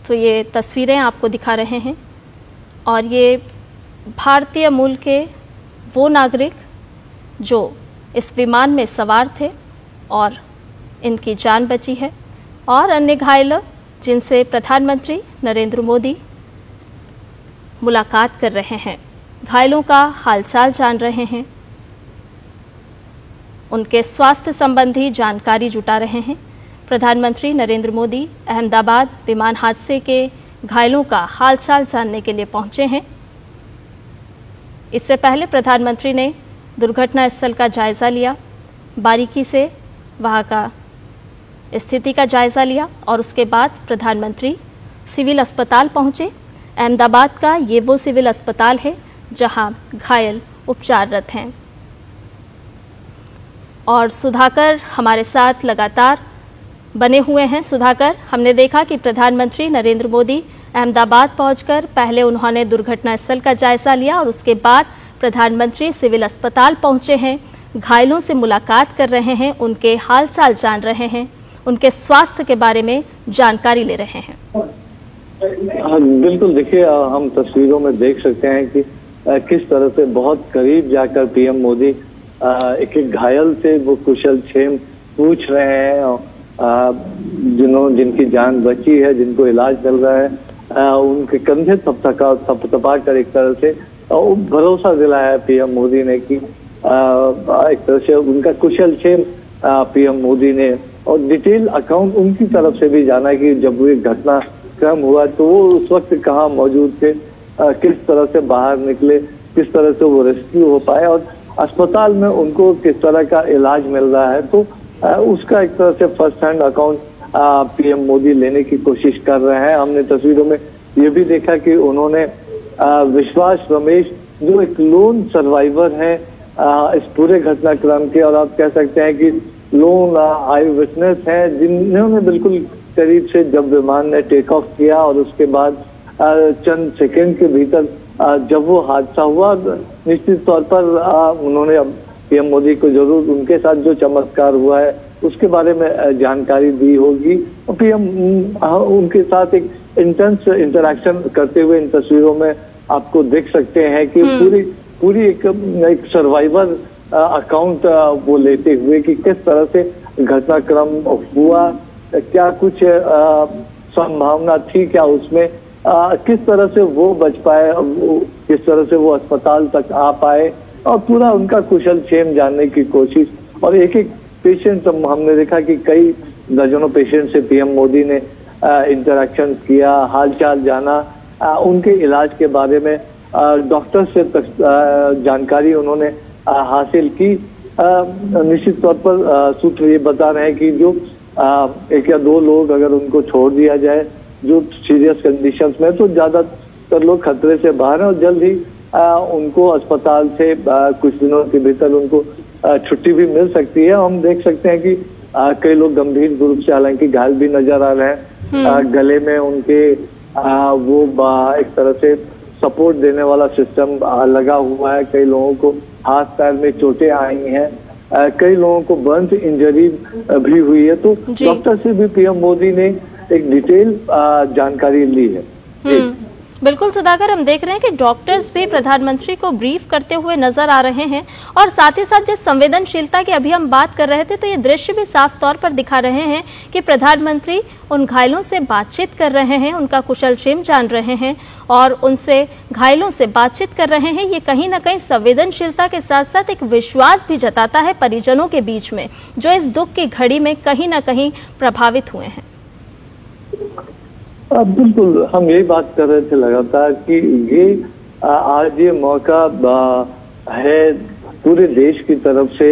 तो ये तस्वीरें आपको दिखा रहे हैं और ये भारतीय मूल के वो नागरिक जो इस विमान में सवार थे और इनकी जान बची है, और अन्य घायल जिनसे प्रधानमंत्री नरेंद्र मोदी मुलाकात कर रहे हैं, घायलों का हालचाल जान रहे हैं, उनके स्वास्थ्य संबंधी जानकारी जुटा रहे हैं। प्रधानमंत्री नरेंद्र मोदी अहमदाबाद विमान हादसे के घायलों का हालचाल जानने के लिए पहुंचे हैं। इससे पहले प्रधानमंत्री ने दुर्घटना स्थल का जायजा लिया, बारीकी से वहां का स्थिति का जायजा लिया और उसके बाद प्रधानमंत्री सिविल अस्पताल पहुंचे। अहमदाबाद का ये वो सिविल अस्पताल है जहां घायल उपचाररत हैं। और सुधाकर हमारे साथ लगातार बने हुए हैं। सुधाकर, हमने देखा कि प्रधानमंत्री नरेंद्र मोदी अहमदाबाद पहुंचकर पहले उन्होंने दुर्घटना स्थल का जायजा लिया और उसके बाद प्रधानमंत्री सिविल अस्पताल पहुंचे हैं, घायलों से मुलाकात कर रहे हैं, उनके हालचाल जान रहे हैं, उनके स्वास्थ्य के बारे में जानकारी ले रहे हैं। बिल्कुल, देखिए हम तस्वीरों में देख सकते हैं कि किस तरह से बहुत करीब जाकर पीएम मोदी एक एक घायल से वो कुशल क्षेम पूछ रहे हैं, जिनकी जान बची है, जिनको इलाज मिल रहा है, उनके कंधे थपथपा कर एक तरह से भरोसा दिलाया है पीएम मोदी ने कि एक तरह से उनका कुशल क्षेम पीएम मोदी ने और डिटेल अकाउंट उनकी तरफ से भी जाना कि जब वो घटना क्रम हुआ तो वो उस वक्त कहाँ मौजूद थे, किस तरह से बाहर निकले, किस तरह से वो रेस्क्यू हो पाए और अस्पताल में उनको किस तरह का इलाज मिल रहा है। तो उसका एक तरह से first hand account PM Modi लेने की कोशिश कर रहे हैं। हमने तस्वीरों में ये भी देखा कि उन्होंने विश्वास रमेश जो एक लोन सर्वाइवर है इस पूरे घटनाक्रम के, और आप कह सकते हैं कि लोन आई विटनेस है, जिन्होंने बिल्कुल करीब से जब विमान ने टेक ऑफ किया और उसके बाद चंद सेकंड के भीतर जब वो हादसा हुआ, निश्चित तौर पर उन्होंने अब पीएम मोदी को जरूर उनके साथ जो चमत्कार हुआ है उसके बारे में जानकारी दी होगी और पीएम उनके साथ एक इंटेंस इंटरेक्शन करते हुए इन तस्वीरों में आपको देख सकते हैं कि पूरी एक सर्वाइवर अकाउंट वो लेते हुए कि किस तरह से घटनाक्रम हुआ, क्या कुछ संभावना थी क्या उसमें, किस तरह से वो बच पाए, किस तरह से वो अस्पताल तक आ पाए और पूरा उनका कुशल क्षेम जानने की कोशिश। और एक एक पेशेंट हमने देखा कि कई दर्जनों पेशेंट से पीएम मोदी ने इंटरेक्शन किया, हालचाल जाना, उनके इलाज के बारे में डॉक्टर से जानकारी उन्होंने हासिल की। निश्चित तौर पर सूत्र ये बता रहे हैं कि जो एक या दो लोग अगर उनको छोड़ दिया जाए जो सीरियस कंडीशंस में, तो ज्यादातर लोग खतरे से बाहर हैं और जल्द ही उनको अस्पताल से कुछ दिनों के भीतर उनको छुट्टी भी मिल सकती है। हम देख सकते हैं कि कई लोग गंभीर रूप से हालांकि घायल भी नजर आ रहे हैं, गले में उनके वो एक तरह से सपोर्ट देने वाला सिस्टम लगा हुआ है, कई लोगों को हाथ पैर में चोटें आई हैं, कई लोगों को बर्न इंजरी भी हुई है। तो डॉक्टर से भी पीएम मोदी ने एक डिटेल जानकारी ली है। बिल्कुल सुधाकर, हम देख रहे हैं कि डॉक्टर्स भी प्रधानमंत्री को ब्रीफ करते हुए नजर आ रहे हैं और साथ ही साथ जिस संवेदनशीलता की अभी हम बात कर रहे थे तो ये दृश्य भी साफ तौर पर दिखा रहे हैं कि प्रधानमंत्री उन घायलों से बातचीत कर रहे हैं, उनका कुशलक्षेम जान रहे हैं और उनसे घायलों से बातचीत कर रहे हैं। ये कहीं ना कहीं संवेदनशीलता के साथ साथ एक विश्वास भी जताता है परिजनों के बीच में, जो इस दुख की घड़ी में कहीं ना कहीं प्रभावित हुए हैं। बिल्कुल, हम यही बात कर रहे थे लगातार कि ये आज ये मौका है पूरे देश की तरफ से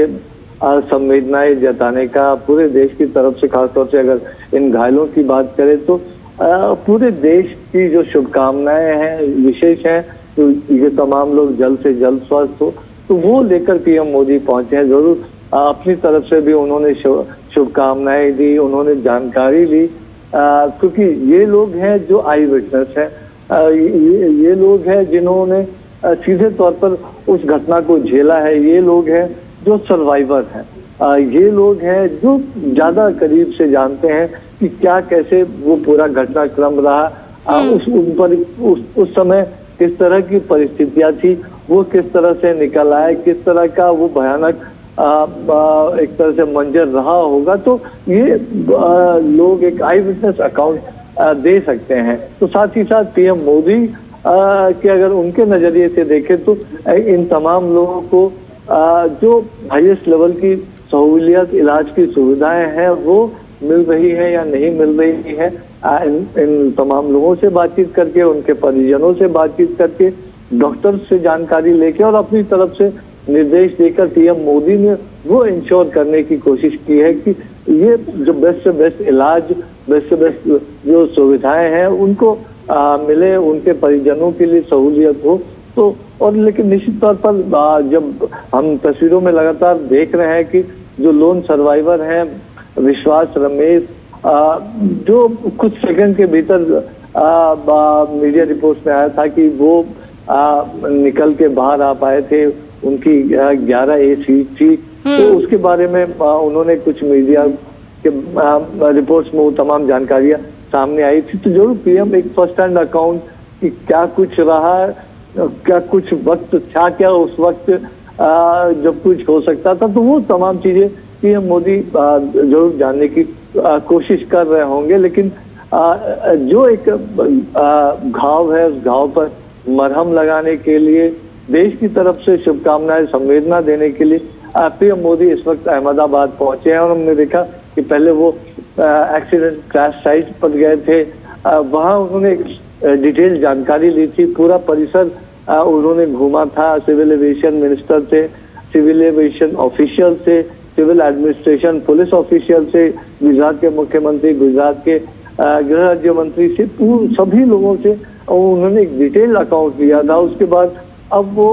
संवेदनाएं जताने का, पूरे देश की तरफ से खासतौर से अगर इन घायलों की बात करें तो पूरे देश की जो शुभकामनाएं हैं विशेष हैं, तो ये तमाम लोग जल्द से जल्द स्वस्थ हो तो वो लेकर पीएम मोदी पहुंचे हैं। जरूर अपनी तरफ से भी उन्होंने शुभकामनाएं दी, उन्होंने जानकारी ली, क्योंकि ये लोग हैं जो आई विटनेस हैं, ये लोग हैं जिन्होंने सीधे तौर पर उस घटना को झेला है, ये लोग हैं जो सर्वाइवर हैं। ये लोग हैं जो ज्यादा करीब से जानते हैं कि क्या कैसे वो पूरा घटनाक्रम रहा, उस समय किस तरह की परिस्थितियां थी, वो किस तरह से निकल आए, किस तरह का वो भयानक एक तरह से मंजर रहा होगा। तो ये लोग एक आई विटनेस अकाउंट दे सकते हैं। तो साथ ही साथ पीएम मोदी के अगर उनके नजरिए से देखें तो इन तमाम लोगों को जो हाईएस्ट लेवल की सहूलियत, इलाज की सुविधाएं हैं वो मिल रही है या नहीं मिल रही है, इन तमाम लोगों से बातचीत करके, उनके परिजनों से बातचीत करके, डॉक्टर से जानकारी लेके और अपनी तरफ से निर्देश देकर पीएम मोदी ने वो इंश्योर करने की कोशिश की है कि ये जो बेस्ट से बेस्ट इलाज, बेस्ट से बेस्ट जो सुविधाएं हैं उनको मिले, उनके परिजनों के लिए सहूलियत हो। तो और लेकिन निश्चित तौर पर जब हम तस्वीरों में लगातार देख रहे हैं कि जो लोन सर्वाइवर हैं विश्वास रमेश, जो कुछ सेकंड के भीतर मीडिया रिपोर्ट्स में आया था कि वो निकल के बाहर आ पाए थे, उनकी 11A सीट थी। तो उसके बारे में उन्होंने कुछ मीडिया के रिपोर्ट्स में वो तमाम जानकारियां सामने आई थी। तो जरूर पीएम एक फर्स्ट हैंड अकाउंट कि क्या कुछ रहा, क्या कुछ वक्त था, क्या उस वक्त जब कुछ हो सकता था, तो वो तमाम चीजें पीएम मोदी जरूर जानने की कोशिश कर रहे होंगे। लेकिन जो एक घाव है उस घाव पर मरहम लगाने के लिए, देश की तरफ से शुभकामनाएं, संवेदना देने के लिए पीएम मोदी इस वक्त अहमदाबाद पहुंचे हैं। और हमने देखा कि पहले वो एक्सीडेंट क्रैश साइट पर गए थे, वहां उन्होंने डिटेल जानकारी ली थी, पूरा परिसर उन्होंने घूमा था। सिविल एविएशन मिनिस्टर थे, सिविल एविएशन ऑफिशियल थे, सिविल एडमिनिस्ट्रेशन पुलिस ऑफिशियल से, गुजरात के मुख्यमंत्री, गुजरात के गृह राज्य मंत्री से, सभी लोगों से उन्होंने एक डिटेल अकाउंट लिया था। उसके बाद अब वो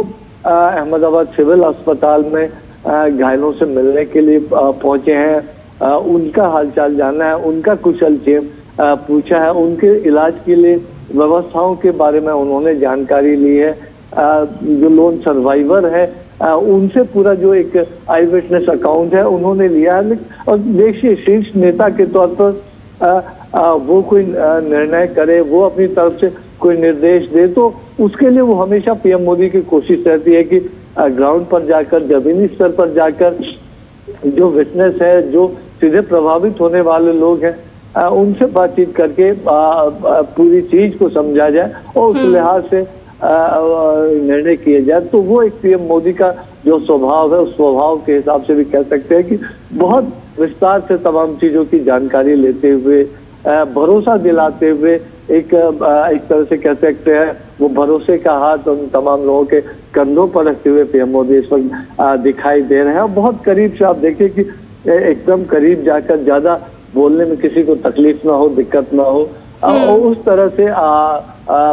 अहमदाबाद सिविल अस्पताल में घायलों से मिलने के लिए पहुंचे हैं, उनका हालचाल जानना है, उनका कुशलक्षेम पूछा है, उनके इलाज के लिए व्यवस्थाओं के बारे में उन्होंने जानकारी ली है। जो लोन सर्वाइवर है उनसे पूरा जो एक आई विटनेस अकाउंट है उन्होंने लिया है। और देश के शीर्ष नेता के तौर पर वो कोई निर्णय करे, वो अपनी तरफ से कोई निर्देश दे, तो उसके लिए वो हमेशा पीएम मोदी की कोशिश रहती है कि ग्राउंड पर जाकर, जमीनी स्तर पर जाकर जो विटनेस है, जो सीधे प्रभावित होने वाले लोग हैं, उनसे बातचीत करके पूरी चीज को समझा जाए और उस लिहाज से निर्णय किए जाए। तो वो एक पीएम मोदी का जो स्वभाव है, उस स्वभाव के हिसाब से भी कह सकते हैं कि बहुत विस्तार से तमाम चीजों की जानकारी लेते हुए, भरोसा दिलाते हुए, एक तरह से कह सकते हैं वो भरोसे का हाथ उन तमाम लोगों के कंधों पर रखते हुए पीएम मोदी इस वक्त दिखाई दे रहे हैं। और बहुत करीब से आप देखिए कि एकदम करीब जाकर, ज्यादा बोलने में किसी को तकलीफ ना हो, दिक्कत ना हो, और उस तरह से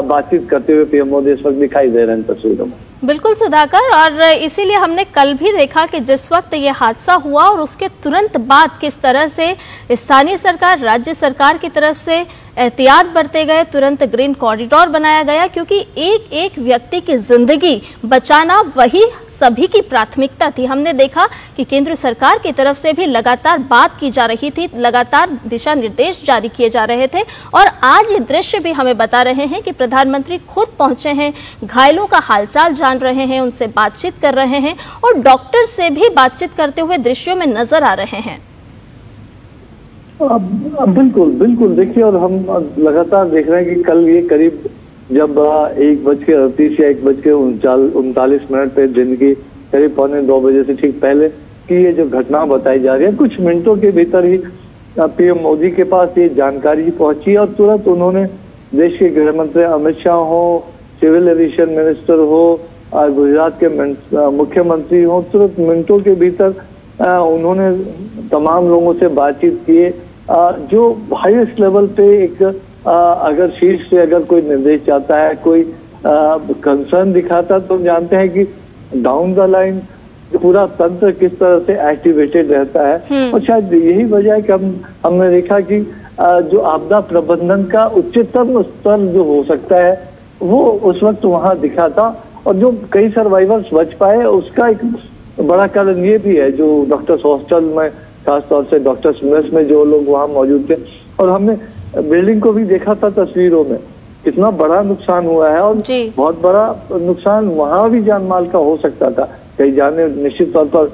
बातचीत करते हुए पीएम मोदी इस वक्त दिखाई दे रहे हैं तस्वीरों में। बिल्कुल सुधाकर, और इसीलिए हमने कल भी देखा कि जिस वक्त ये हादसा हुआ और उसके तुरंत बाद किस तरह से स्थानीय सरकार, राज्य सरकार की तरफ से एहतियात बरते गए, तुरंत ग्रीन कॉरिडोर बनाया गया, क्योंकि एक एक व्यक्ति की जिंदगी बचाना वही सभी की प्राथमिकता थी। हमने देखा कि केंद्र सरकार की तरफ से भी लगातार बात की जा रही थी, लगातार दिशा निर्देश जारी किए जा रहे थे, और आज ये दृश्य भी हमें बता रहे हैं कि प्रधानमंत्री खुद पहुंचे हैं, घायलों का हालचाल जान रहे हैं, उनसे बातचीत कर रहे हैं और डॉक्टर से भी बातचीत करते हुए दृश्यों में नजर आ रहे हैं। बिल्कुल बिल्कुल, देखिए, और हम लगातार देख रहे हैं कि कल ये करीब जब 1:38 या 1:39 पे दिन की करीब 1:45 बजे से ठीक पहले की ये जो घटना बताई जा रही है, कुछ मिनटों के भीतर ही पीएम मोदी के पास ये जानकारी पहुंची और तुरंत उन्होंने देश के गृह मंत्री अमित शाह हो, सिविल एविएशन मिनिस्टर हो, गुजरात के मुख्यमंत्री हो, तुरंत मिनटों के भीतर उन्होंने तमाम लोगों से बातचीत किए। जो हाईएस्ट लेवल पे एक अगर शीर्ष से अगर कोई निर्देश चाहता है, कोई कंसर्न दिखाता, तो हम जानते हैं कि डाउन द लाइन पूरा तंत्र किस तरह से एक्टिवेटेड रहता है। और शायद यही वजह है कि हमने देखा कि जो आपदा प्रबंधन का उच्चतम स्तर जो हो सकता है वो उस वक्त वहां दिखा था, और जो कई सर्वाइवर्स बच पाए उसका एक बड़ा कारण ये भी है, जो डॉक्टर्स हॉस्टल में, खासतौर से डॉक्टर्स मेस में जो लोग वहाँ मौजूद थे, और हमने बिल्डिंग को भी देखा था तस्वीरों में, कितना बड़ा नुकसान हुआ है, और बहुत बड़ा नुकसान वहाँ भी जान माल का हो सकता था। कई जाने निश्चित तौर पर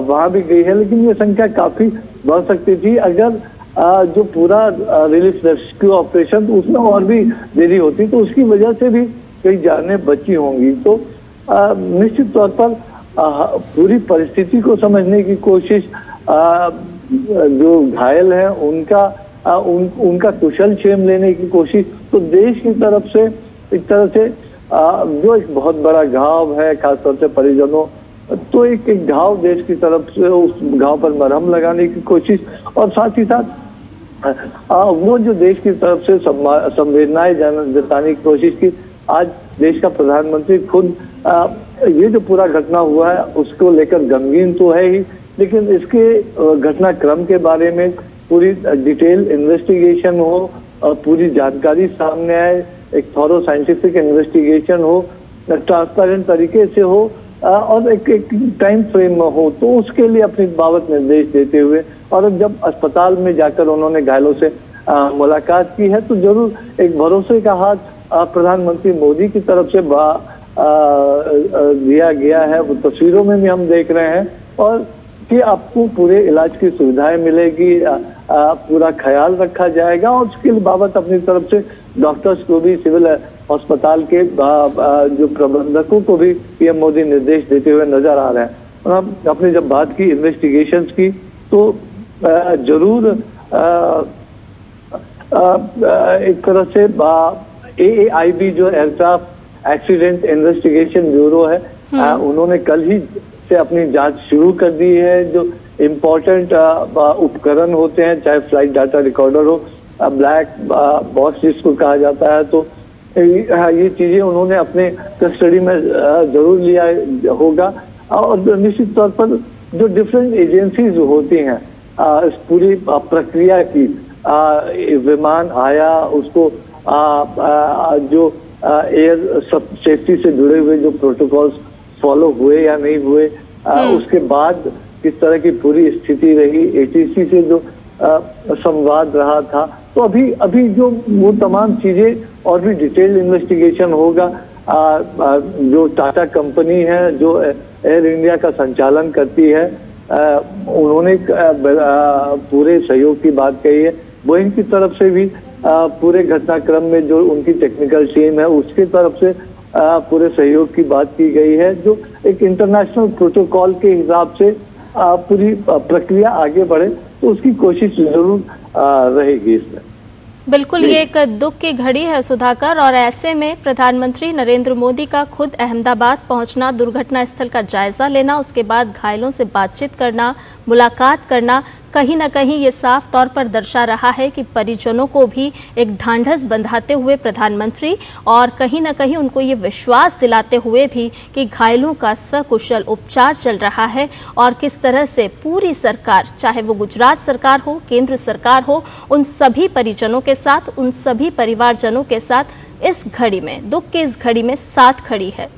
वहाँ भी गई है, लेकिन ये संख्या काफी बढ़ सकती थी अगर जो पूरा रिलीफ रेस्क्यू ऑपरेशन उसमें और भी देरी होती, तो उसकी वजह से भी कई जानें बची होंगी। तो निश्चित तौर पर पूरी परिस्थिति को समझने की कोशिश, जो घायल हैं उनका कुशल क्षेम लेने की कोशिश, तो देश की तरफ से एक तरह से जो एक बहुत बड़ा घाव है, खासतौर से परिजनों, तो एक घाव देश की तरफ से उस घाव पर मरहम लगाने की कोशिश, और साथ ही साथ वो जो देश की तरफ से संवेदनाएं जताने की कोशिश की। आज देश का प्रधानमंत्री खुद ये जो पूरा घटना हुआ है उसको लेकर गमगीन तो है ही, लेकिन इसके घटनाक्रम के बारे में पूरी डिटेल इन्वेस्टिगेशन हो, पूरी जानकारी सामने आए, एक थॉरो साइंटिफिक इन्वेस्टिगेशन हो, ट्रांसपेरेंट तरीके से हो, और एक टाइम फ्रेम में हो, तो उसके लिए अपनी बाबत निर्देश देते हुए, और जब अस्पताल में जाकर उन्होंने घायलों से मुलाकात की है, तो जरूर एक भरोसे का हाथ प्रधानमंत्री मोदी की तरफ से दिया गया है। वो तस्वीरों में भी हम देख रहे हैं, और कि आपको पूरे इलाज की सुविधाएं मिलेगी, पूरा ख्याल रखा जाएगा, और उसके बाबत अपनी तरफ से डॉक्टर्स को भी, सिविल अस्पताल के जो प्रबंधकों को भी पीएम मोदी निर्देश देते हुए नजर आ रहे हैं। और हम अपने जब बात की इन्वेस्टिगेशंस की, तो जरूर एक तरह से AAIB जो एयरक्राफ्ट एक्सीडेंट इन्वेस्टिगेशन ब्यूरो है, उन्होंने कल ही से अपनी जांच शुरू कर दी है। जो इम्पोर्टेंट उपकरण होते हैं, चाहे फ्लाइट डाटा रिकॉर्डर हो, ब्लैक बॉक्स जिसको कहा जाता है, तो ये चीजें उन्होंने अपने कस्टडी में जरूर लिया होगा। और निश्चित तौर पर जो डिफरेंट एजेंसीज होती हैं इस पूरी प्रक्रिया की, विमान आया, उसको जो एयर सेफ्टी से जुड़े हुए जो प्रोटोकॉल्स फॉलो हुए या नहीं हुए, उसके बाद किस तरह की पूरी स्थिति रही, ATC से जो संवाद रहा था, तो अभी जो वो तमाम चीजें और भी डिटेल इन्वेस्टिगेशन होगा। जो टाटा कंपनी है जो एयर इंडिया का संचालन करती है, उन्होंने पूरे सहयोग की बात कही है। बोइंग की तरफ से भी पूरे घटनाक्रम में जो उनकी टेक्निकल टीम है उसकी तरफ से पूरे सहयोग की बात की गई है, जो एक इंटरनेशनल प्रोटोकॉल के हिसाब से पूरी प्रक्रिया आगे बढ़े, तो उसकी कोशिश जरूर रहेगी इसमें। बिल्कुल, ये एक दुख की घड़ी है सुधाकर, और ऐसे में प्रधानमंत्री नरेंद्र मोदी का खुद अहमदाबाद पहुंचना, दुर्घटना स्थल का जायजा लेना, उसके बाद घायलों से बातचीत करना, मुलाकात करना, कहीं न कहीं ये साफ तौर पर दर्शा रहा है कि परिजनों को भी एक ढांढस बंधाते हुए प्रधानमंत्री, और कहीं न कहीं उनको ये विश्वास दिलाते हुए भी कि घायलों का सकुशल उपचार चल रहा है, और किस तरह से पूरी सरकार, चाहे वो गुजरात सरकार हो, केंद्र सरकार हो, उन सभी परिजनों के साथ, उन सभी परिवारजनों के साथ इस घड़ी में, दुख की इस घड़ी में साथ खड़ी है।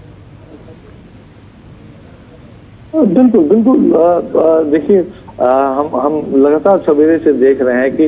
बिल्कुल बिल्कुल, देखिए हम लगातार सवेरे से देख रहे हैं कि